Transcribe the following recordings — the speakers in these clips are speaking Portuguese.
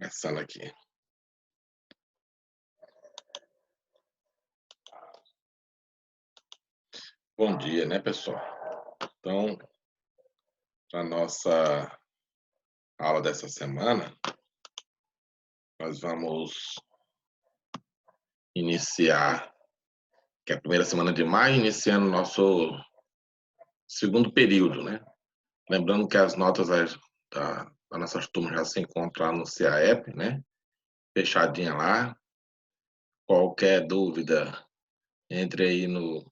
Começando aqui. Bom dia, né, pessoal? Então, a nossa aula dessa semana, nós vamos iniciar, que é a primeira semana de maio, iniciando o nosso segundo período, né? Lembrando que as notas das nossas turmas já se encontram lá no CAEP, né? Fechadinha lá. Qualquer dúvida, entre aí no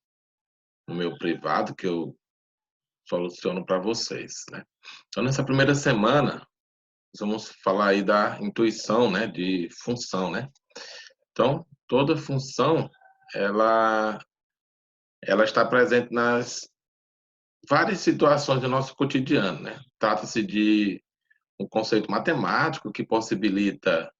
meu privado, que eu soluciono para vocês, né? Então, nessa primeira semana, nós vamos falar aí da intuição, né, de função, né? Então, toda função, ela está presente nas várias situações do nosso cotidiano, né? Trata-se de um conceito matemático que possibilita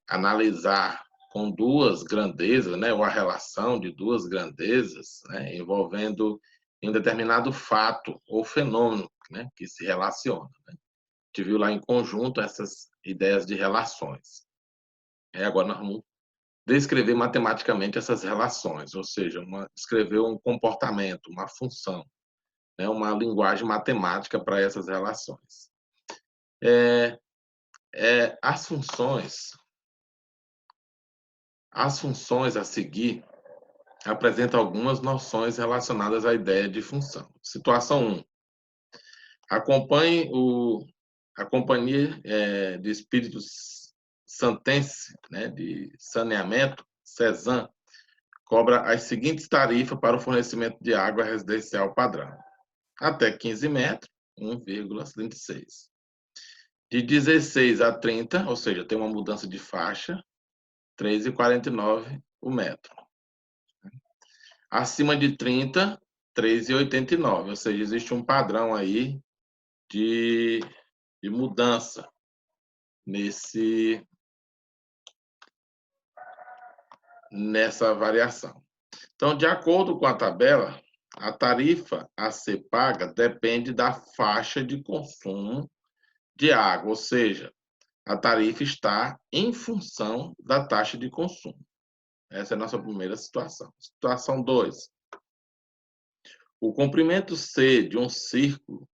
analisar com duas grandezas, né, ou a relação de duas grandezas, né, envolvendo um determinado fato ou fenômeno, né, que se relaciona, né? A gente viu lá em conjunto essas ideias de relações. Agora nós vamos descrever matematicamente essas relações, ou seja, escrever um comportamento, uma função, né, uma linguagem matemática para essas relações. As funções a seguir apresentam algumas noções relacionadas à ideia de função. Situação 1. Acompanhe a Companhia de Espíritos Santense, né, de Saneamento, CESAM, cobra as seguintes tarifas para o fornecimento de água residencial padrão. Até 15 metros, 1,36. De 16 a 30, ou seja, tem uma mudança de faixa, 3,49 o metro. Acima de 30, 3,89, ou seja, existe um padrão aí de mudança nessa variação. Então, de acordo com a tabela, a tarifa a ser paga depende da faixa de consumo de água, ou seja, a tarifa está em função da taxa de consumo. Essa é a nossa primeira situação. Situação 2. O comprimento C de um círculo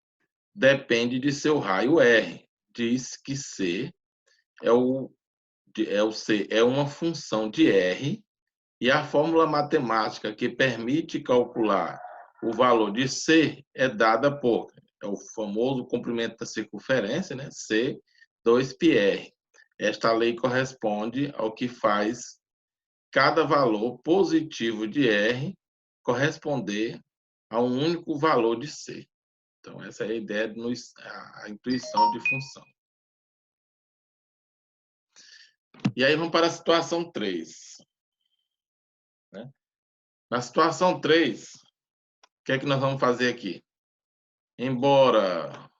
depende de seu raio R. Diz que C é uma função de R e a fórmula matemática que permite calcular o valor de C é dada por o famoso comprimento da circunferência, né? C 2πr. Esta lei corresponde ao que faz cada valor positivo de R corresponder a um único valor de C. Então, essa é a ideia de a intuição de função. E aí vamos para a situação 3. Né? Na situação 3, o que é que nós vamos fazer aqui? Embora,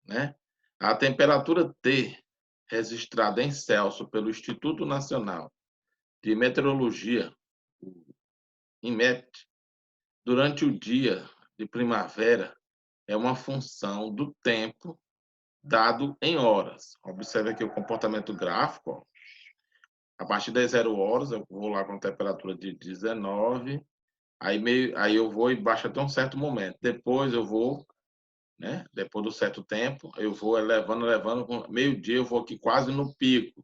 né, a temperatura T registrada em Celsius pelo Instituto Nacional de Meteorologia, o INMET, durante o dia de primavera é uma função do tempo dado em horas. Observe aqui o comportamento gráfico. Ó. A partir das 0 horas, eu vou lá com a temperatura de 19, aí eu vou e baixo até um certo momento. Depois eu vou, né? Depois do certo tempo, eu vou elevando, meio-dia eu vou aqui quase no pico,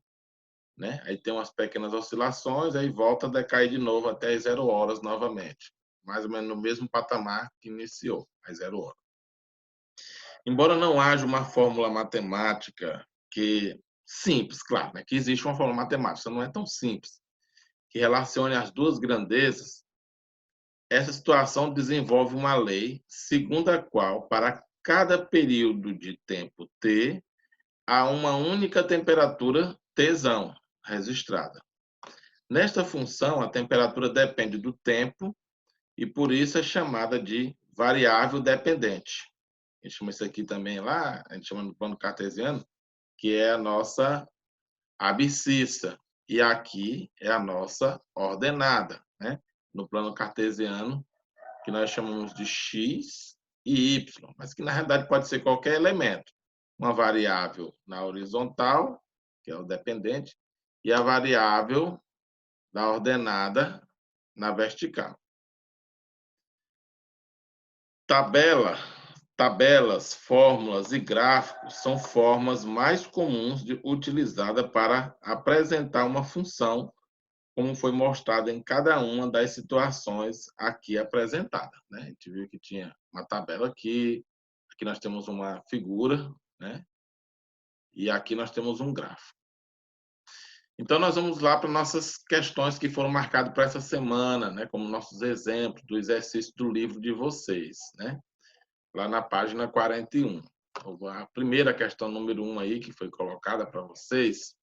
né? Aí tem umas pequenas oscilações, aí volta a decair de novo até as 0 horas novamente. Mais ou menos no mesmo patamar que iniciou, às 0 horas. Embora não haja uma fórmula matemática simples, claro, né? Que existe uma fórmula matemática, não é tão simples, que relacione as duas grandezas, essa situação desenvolve uma lei segundo a qual, para cada período de tempo T, há uma única temperatura Tsão registrada. Nesta função, a temperatura depende do tempo e, por isso, é chamada de variável dependente. A gente chama isso aqui também lá, a gente chama no plano cartesiano, que é a nossa abscissa. E aqui é a nossa ordenada, né? No plano cartesiano, que nós chamamos de x e y, mas que na realidade pode ser qualquer elemento. uma variável na horizontal, que é o dependente, e a variável da ordenada na vertical. Tabelas, fórmulas e gráficos são formas mais comuns utilizadas para apresentar uma função, como foi mostrado em cada uma das situações aqui apresentadas, né? A gente viu que tinha uma tabela aqui nós temos uma figura, né? E aqui nós temos um gráfico. Então, nós vamos lá para nossas questões que foram marcadas para essa semana, né? Como nossos exemplos do exercício do livro de vocês, né? Lá na página 41. A primeira questão, número 1 aí, que foi colocada para vocês,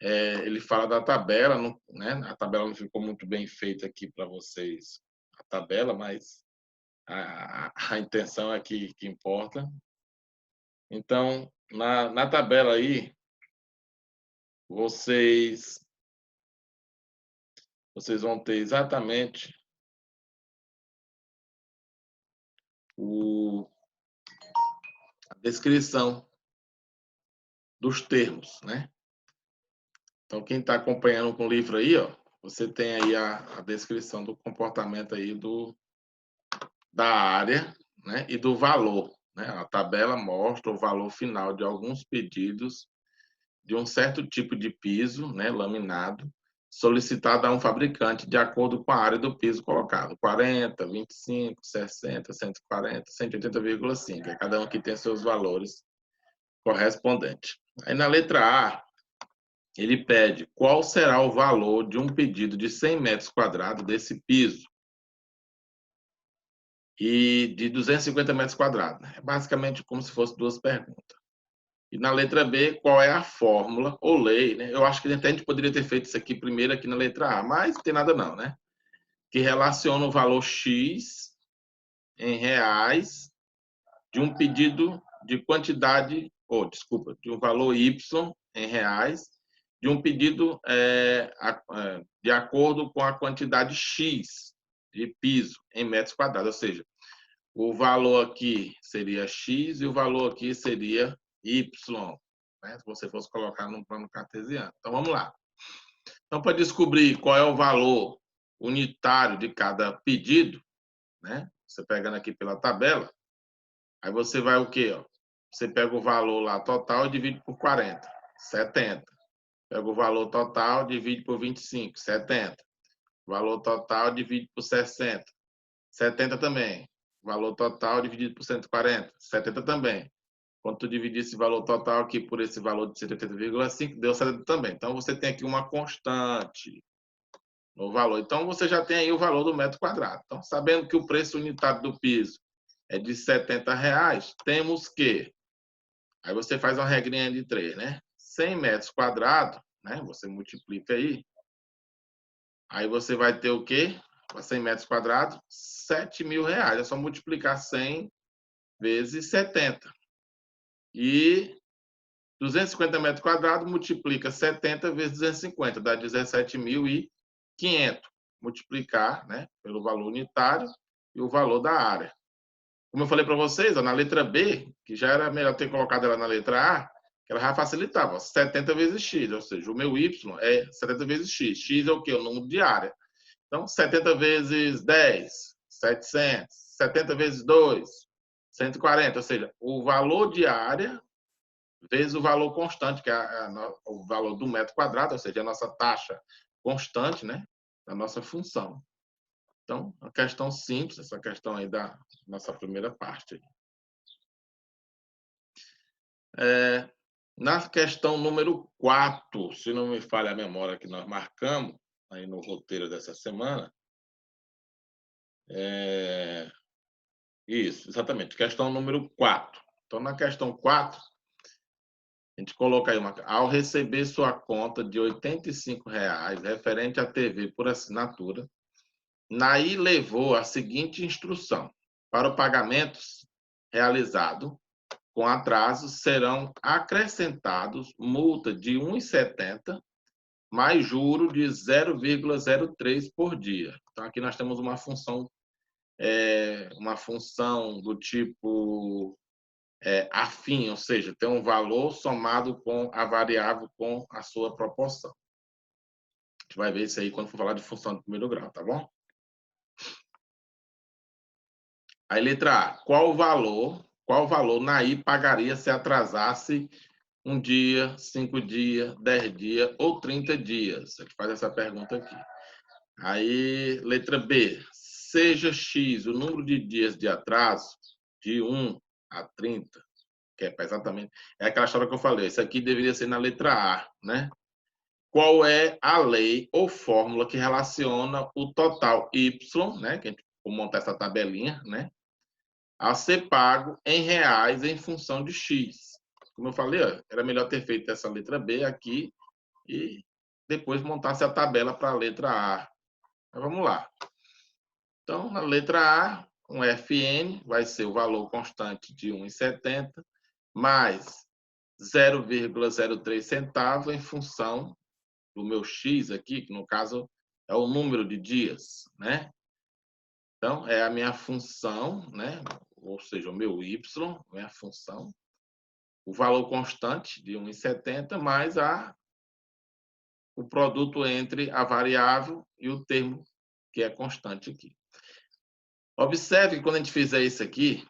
ele fala da tabela, né? A tabela não ficou muito bem feita aqui para vocês, a tabela, mas a intenção é que importa. Então, na tabela aí, vocês vão ter exatamente a descrição dos termos, né? Então, quem está acompanhando com o livro aí, ó, você tem aí a descrição do comportamento aí da área, né, e do valor, né? A tabela mostra o valor final de alguns pedidos de um certo tipo de piso, né, laminado, solicitado a um fabricante de acordo com a área do piso colocado. 40, 25, 60, 140, 180,5. Cada um aqui tem seus valores correspondentes. Aí na letra A, ele pede qual será o valor de um pedido de 100 metros quadrados desse piso e de 250 metros quadrados. É basicamente como se fosse duas perguntas. E na letra B, qual é a fórmula ou lei, né? Eu acho que até a gente poderia ter feito isso aqui primeiro aqui na letra A, mas não tem nada não, né? Que relaciona o valor X em reais de um pedido de quantidade, de um valor Y em reais de um pedido de acordo com a quantidade X de piso em metros quadrados, ou seja, o valor aqui seria X e o valor aqui seria Y, né? Se você fosse colocar num plano cartesiano. Então, vamos lá. Então, para descobrir qual é o valor unitário de cada pedido, né? Você pegando aqui pela tabela, aí você vai o quê? Ó? Você pega o valor lá total e divide por 40, 70. Pega o valor total, divide por 25, 70. Valor total, divide por 60, 70 também. Valor total dividido por 140, 70 também. Quando tu dividir esse valor total aqui por esse valor de 70,5, deu 70 também. Então, você tem aqui uma constante no valor. Então, você já tem aí o valor do metro quadrado. Então, sabendo que o preço unitário do piso é de R$70, temos que... Aí você faz uma regrinha de 3, né? 100 metros quadrados, né? Você multiplica aí. Aí você vai ter o quê? Para 100 metros quadrados, R$7.000. É só multiplicar 100 vezes 70. E 250 metros quadrados multiplica 70 vezes 250, dá 17.500. Multiplicar, né, pelo valor unitário e o valor da área. Como eu falei para vocês, ó, na letra B, que já era melhor ter colocado ela na letra A, que ela já facilitava, ó, 70 vezes x, ou seja, o meu y é 70 vezes x. X é o quê? O número de área. Então, 70 vezes 10, 700. 70 vezes 2, 140. Ou seja, o valor de área vezes o valor constante, que é o valor do metro quadrado, ou seja, a nossa taxa constante, né, da nossa função. Então, uma questão simples, essa questão aí da nossa primeira parte. Na questão número 4, se não me falha a memória que nós marcamos aí no roteiro dessa semana, isso, exatamente, questão número 4. Então, na questão 4, a gente coloca aí ao receber sua conta de R$ 85,00 referente à TV por assinatura, Naí levou a seguinte instrução: para o pagamento realizado com atraso, serão acrescentados multa de R$ 1,70 mais juro de 0,03 por dia. Então, aqui nós temos uma função do tipo afim, ou seja, tem um valor somado com a variável com a sua proporção. A gente vai ver isso aí quando for falar de função de primeiro grau, tá bom? Aí, letra A. Qual valor Naí pagaria se atrasasse 1 dia, 5 dias, 10 dias ou 30 dias? A gente faz essa pergunta aqui. Aí, letra B. Seja X o número de dias de atraso de 1 a 30, que é exatamente... É aquela história que eu falei. Isso aqui deveria ser na letra A, né? Qual é a lei ou fórmula que relaciona o total Y, né? Que a gente vai montar essa tabelinha, né? A ser pago em reais em função de X. Como eu falei, era melhor ter feito essa letra B aqui e depois montasse a tabela para a letra A. Mas vamos lá. Então, na letra A, um Fn vai ser o valor constante de 1,70 mais 0,03 centavo em função do meu X aqui, que no caso é o número de dias, né? Então, é a minha função, né? Ou seja, o meu Y, minha função, o valor constante de 1,70 mais o produto entre a variável e o termo que é constante aqui. Observe que quando a gente fizer isso aqui,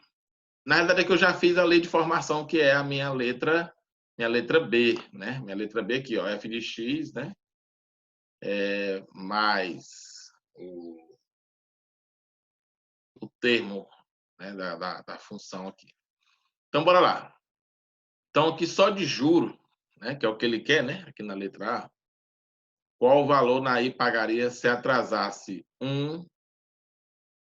na verdade é que eu já fiz a lei de formação, que é a minha letra B, né? Minha letra B aqui, ó, f de x, né? Mais o termo, né, da função aqui. Então, bora lá. Então, aqui só de juro, né, que é o que ele quer, né? Aqui na letra A, qual o valor Naí pagaria se atrasasse 1,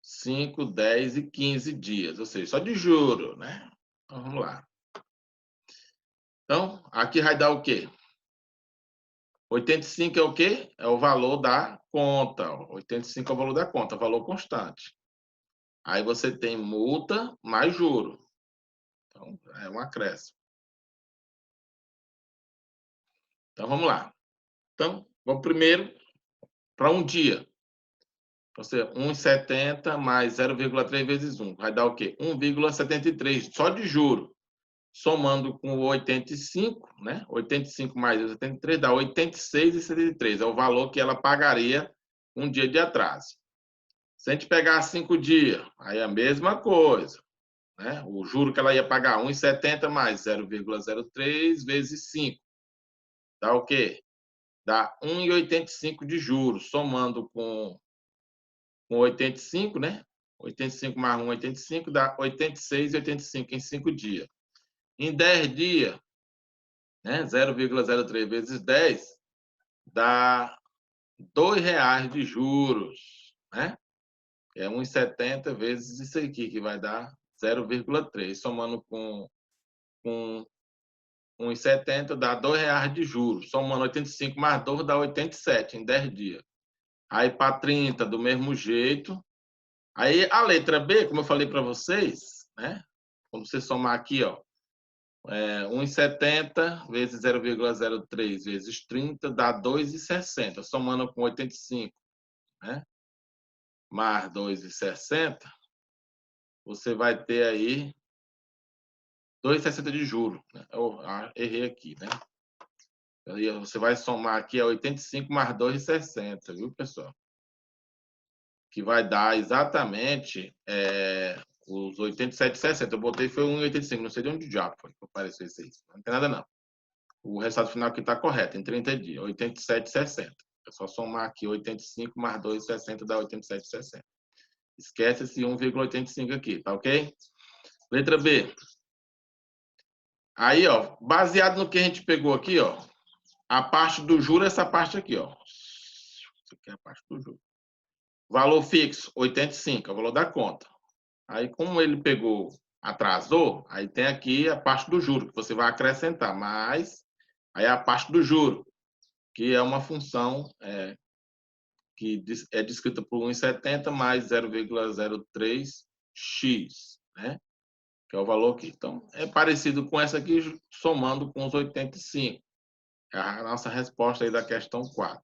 5, 10 e 15 dias? Ou seja, só de juro, né? Então, vamos lá. Então, aqui vai dar o quê? 85 é o quê? É o valor da conta. 85 é o valor da conta, valor constante. Aí você tem multa mais juro. Então, é um acréscimo. Então, vamos lá. Então, vamos primeiro para um dia. Você 1,70 mais 0,3 vezes 1. Vai dar o quê? 1,73, só de juro. Somando com o 85, né? 85 mais 73 dá 86,73. É o valor que ela pagaria um dia de atraso. Se a gente pegar 5 dias, aí é a mesma coisa, né? O juro que ela ia pagar, 1,70 mais 0,03 vezes 5. Dá o quê? Dá 1,85 de juros, somando com 85, né? 85 mais 1, 85, dá 86,85 em 5 dias. Em 10 dias, né? 0,03 vezes 10 dá R$ 2 de juros, né? É 1,70 vezes isso aqui, que vai dar 0,3. Somando com 1,70 dá R$ 2 de juros. Somando 85 mais 2 dá 87 em 10 dias. Aí para 30, do mesmo jeito. Aí a letra B, como eu falei para vocês, né? Quando você somar aqui, ó, 1,70 vezes 0,03 vezes 30 dá 2,60. Somando com 85, né? Mais 2,60, você vai ter aí 2,60 de juros. Né? Eu errei aqui, né? Aí você vai somar aqui 85 mais 2,60, viu, pessoal? Que vai dar exatamente os 87,60. Eu botei foi 1,85. Não sei de onde já foi que apareceu isso aí. Não tem nada, não. O resultado final aqui está correto, em 30 dias. 87,60. É só somar aqui 85 mais 2,60 dá 87,60. Esquece esse 1,85 aqui, tá ok? Letra B. Aí, ó, baseado no que a gente pegou aqui, ó, a parte do juro é essa parte aqui, ó. Isso aqui é a parte do juro. Valor fixo, 85, é o valor da conta. Aí, como ele pegou, atrasou, aí tem aqui a parte do juro, que você vai acrescentar, mas aí a parte do juro, que é uma função que é descrita por 1,70 mais 0,03x, né? Que é o valor aqui. Então, é parecido com essa aqui, somando com os 85. É a nossa resposta aí da questão 4.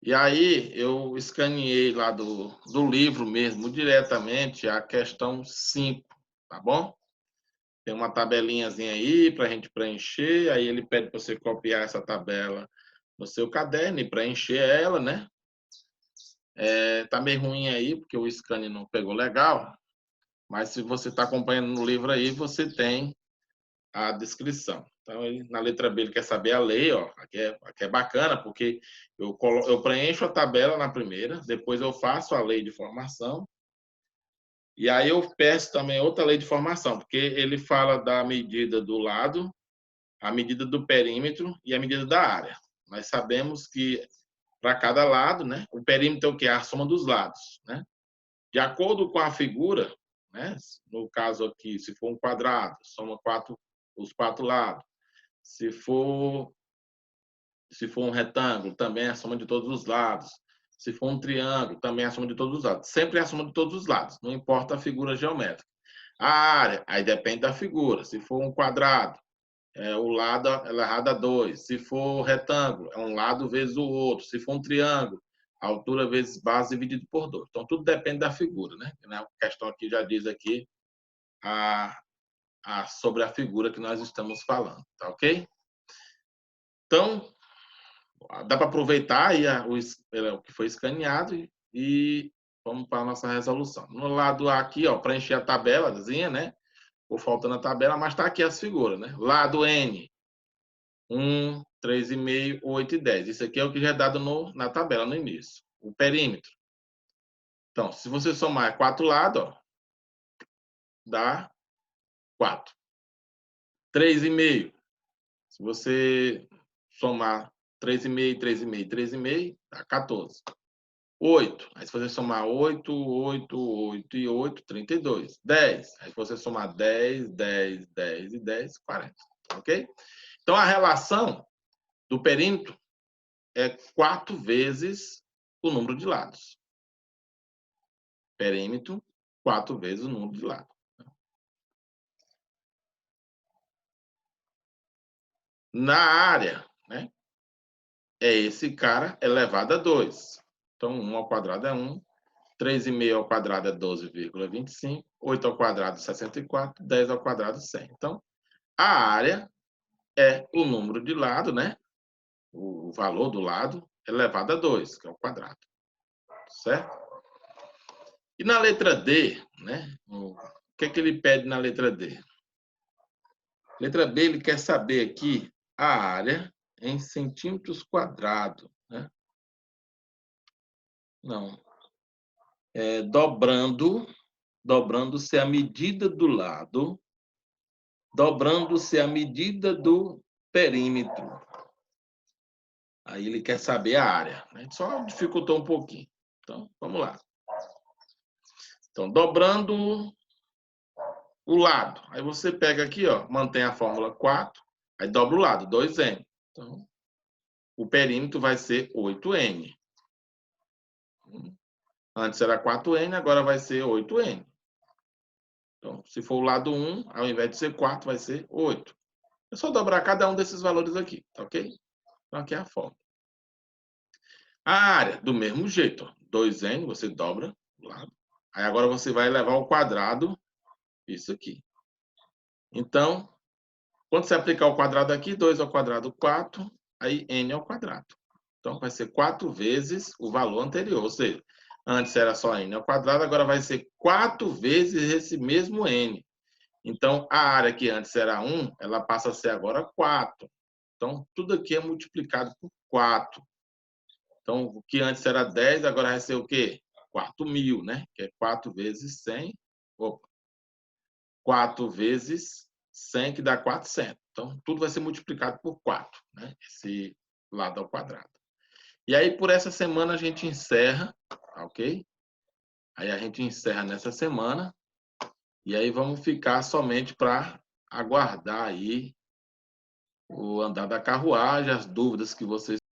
E aí, eu escaneei lá do livro mesmo, diretamente, a questão 5. tá bom? Tem uma tabelinhazinha aí para a gente preencher, aí ele pede para você copiar essa tabela no seu caderno e preencher ela, né? Tá meio ruim aí, porque o scan não pegou legal, mas se você está acompanhando no livro aí, você tem a descrição. Então, na letra B, ele quer saber a lei, ó. Aqui é bacana, porque eu preencho a tabela na primeira, depois eu faço a lei de formação, e aí eu peço também outra lei de formação, porque ele fala da medida do lado, a medida do perímetro e a medida da área. Nós sabemos que para cada lado, né, o perímetro é o quê? A soma dos lados, né? De acordo com a figura, né, no caso aqui, se for um quadrado, soma os 4 lados. Se for um retângulo, também é a soma de todos os lados. Se for um triângulo, também é a soma de todos os lados. Sempre é a soma de todos os lados, não importa a figura geométrica. A área, aí depende da figura. Se for um quadrado, o lado elevado a 2. Se for retângulo, é um lado vezes o outro. Se for um triângulo, altura vezes base dividido por 2. Então, tudo depende da figura, né? A questão aqui já diz aqui sobre a figura que nós estamos falando, tá ok? Então, dá para aproveitar aí o que foi escaneado e vamos para a nossa resolução. No lado A aqui, ó, preencher a tabelazinha, né? Ou faltando a tabela, mas está aqui as figuras, né? Lado N, 1, 3,5, 8 e 10. Isso aqui é o que já é dado na tabela, no início. O perímetro. Então, se você somar 4 lados, ó, dá 4. 3,5. Se você somar 3,5, 3,5, 3,5, dá 14. 8. Aí se você somar 8, 8, 8 e 8, 32. 10. Aí se você somar 10, 10, 10 e 10, 40. Ok? Então, a relação do perímetro é 4 vezes o número de lados. Perímetro, 4 vezes o número de lados. Na área, né, é esse cara elevado a 2. Então, 1 ao quadrado é 1, 3,5 ao quadrado é 12,25, 8 ao quadrado 64, 10 ao quadrado 100. Então, a área é o número de lado, né? O valor do lado elevado a 2, que é o quadrado. Certo? E na letra D, né? O que é que ele pede na letra D? Letra B, ele quer saber aqui a área em centímetros quadrados, né? Não. Dobrando-se a medida do lado, dobrando-se a medida do perímetro. Aí ele quer saber a área. A gente só dificultou um pouquinho. Então, vamos lá. Então, dobrando o lado. Aí você pega aqui, ó, mantém a fórmula 4, aí dobra o lado, 2n. Então, o perímetro vai ser 8n. Antes era 4n, agora vai ser 8n. Então, se for o lado 1, ao invés de ser 4, vai ser 8. É só dobrar cada um desses valores aqui, tá ok? Então, aqui é a fórmula. A área, do mesmo jeito, ó, 2n, você dobra o lado. Aí agora você vai levar ao quadrado isso aqui. Então, quando você aplicar o quadrado aqui, 2 ao quadrado, 4, aí n ao quadrado. Então, vai ser 4 vezes o valor anterior, ou seja, antes era só n ao quadrado, agora vai ser 4 vezes esse mesmo n. Então, a área que antes era 1, ela passa a ser agora 4. Então, tudo aqui é multiplicado por 4. Então, o que antes era 10, agora vai ser o quê? 4.000, né? Que é 4 vezes 100. Opa. 4 vezes 100, que dá 400. Então, tudo vai ser multiplicado por 4, né? Esse lado ao quadrado. E aí, por essa semana, a gente encerra, ok? Aí a gente encerra nessa semana. E aí vamos ficar somente para aguardar aí o andar da carruagem, as dúvidas que vocês